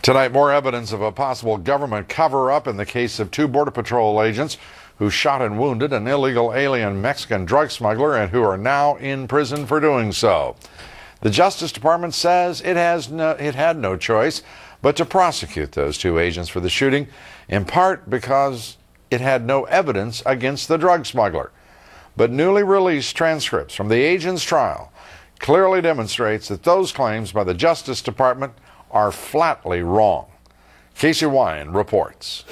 Tonight, more evidence of a possible government cover-up in the case of two Border Patrol agents who shot and wounded an illegal alien Mexican drug smuggler and who are now in prison for doing so. The Justice Department says it had no choice but to prosecute those two agents for the shooting, in part because it had no evidence against the drug smuggler. But newly released transcripts from the agent's trial clearly demonstrates that those claims by the Justice Department are flatly wrong. Casey Wyan reports.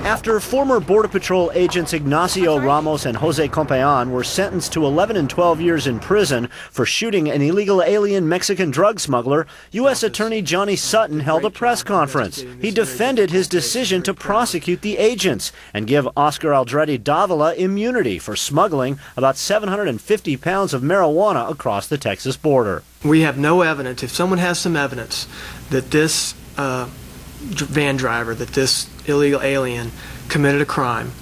After former Border Patrol agents Ignacio Ramos and Jose Compean were sentenced to 11 and 12 years in prison for shooting an illegal alien Mexican drug smuggler, US Attorney Johnny Sutton held a press conference. He defended his decision to prosecute the agents and give Oscar Aldrete Davila immunity for smuggling about 750 pounds of marijuana across the Texas border. We have no evidence. If someone has some evidence that this van driver, that this illegal alien committed a crime,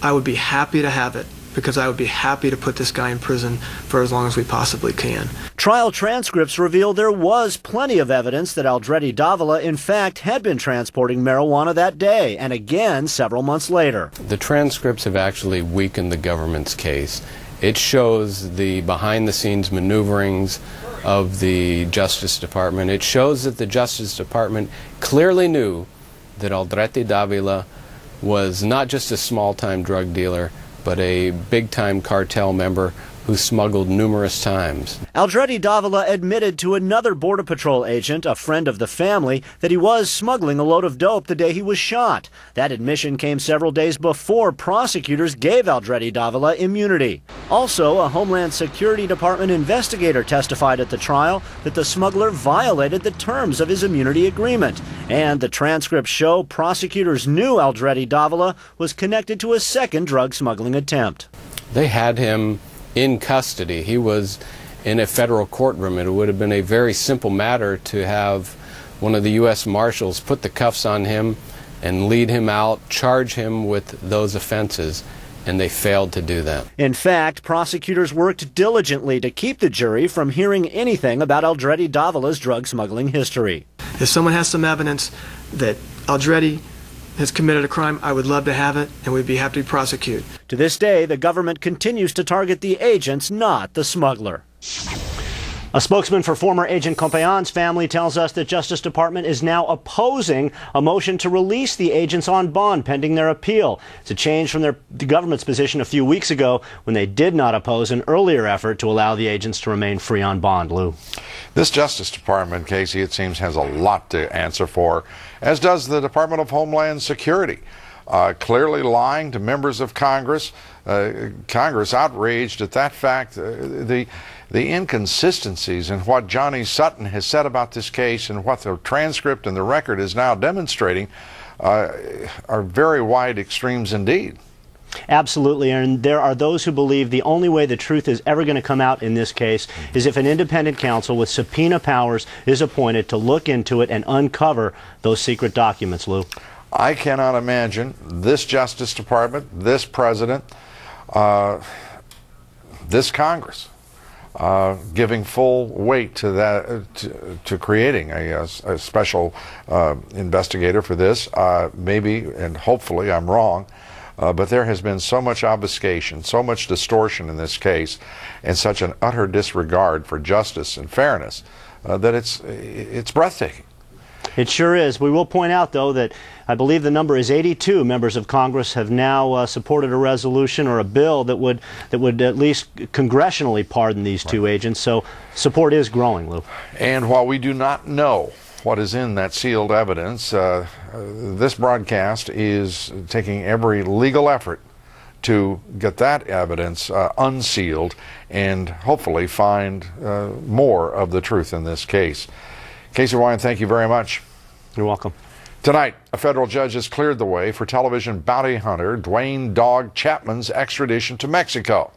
I would be happy to have it, because I would be happy to put this guy in prison for as long as we possibly can. Trial transcripts reveal there was plenty of evidence that Aldrete Davila in fact had been transporting marijuana that day, and again several months later. The transcripts have actually weakened the government's case. It shows the behind-the-scenes maneuverings of the Justice Department. It shows that the Justice Department clearly knew that Aldrete Davila was not just a small-time drug dealer, but a big-time cartel member who smuggled numerous times. Aldrete Davila admitted to another Border Patrol agent, a friend of the family, that he was smuggling a load of dope the day he was shot. That admission came several days before prosecutors gave Aldrete Davila immunity. Also, a Homeland Security Department investigator testified at the trial that the smuggler violated the terms of his immunity agreement. And the transcripts show prosecutors knew Aldrete Davila was connected to a second drug smuggling attempt. They had him in custody. He was in a federal courtroom. It would have been a very simple matter to have one of the U.S. Marshals put the cuffs on him and lead him out, charge him with those offenses, and they failed to do that. In fact, prosecutors worked diligently to keep the jury from hearing anything about Aldrete Davila's drug smuggling history. If someone has some evidence that Aldrete has committed a crime, I would love to have it, and we'd be happy to prosecute. To this day, the government continues to target the agents, not the smuggler. A spokesman for former Agent Compean's family tells us the Justice Department is now opposing a motion to release the agents on bond pending their appeal. It's a change from the government's position a few weeks ago when they did not oppose an earlier effort to allow the agents to remain free on bond. Lou. This Justice Department, Casey, it seems, has a lot to answer for, as does the Department of Homeland Security. Clearly lying to members of Congress. Congress outraged at that fact. The inconsistencies in what Johnny Sutton has said about this case and what the transcript and the record is now demonstrating are very wide extremes indeed. Absolutely, and there are those who believe the only way the truth is ever going to come out in this case is if an independent counsel with subpoena powers is appointed to look into it and uncover those secret documents, Lou. I cannot imagine this Justice Department, this President, this Congress giving full weight to that, to creating a special investigator for this. Maybe and hopefully I'm wrong, but there has been so much obfuscation, so much distortion in this case, and such an utter disregard for justice and fairness that it's breathtaking. It sure is. We will point out, though, that I believe the number is 82 members of Congress have now supported a resolution or a bill that would at least congressionally pardon these two agents. So support is growing, Lou. And while we do not know what is in that sealed evidence, this broadcast is taking every legal effort to get that evidence unsealed and hopefully find more of the truth in this case. Casey Wyan, thank you very much. You're welcome. Tonight, a federal judge has cleared the way for television bounty hunter Dwayne "Dog" Chapman's extradition to Mexico.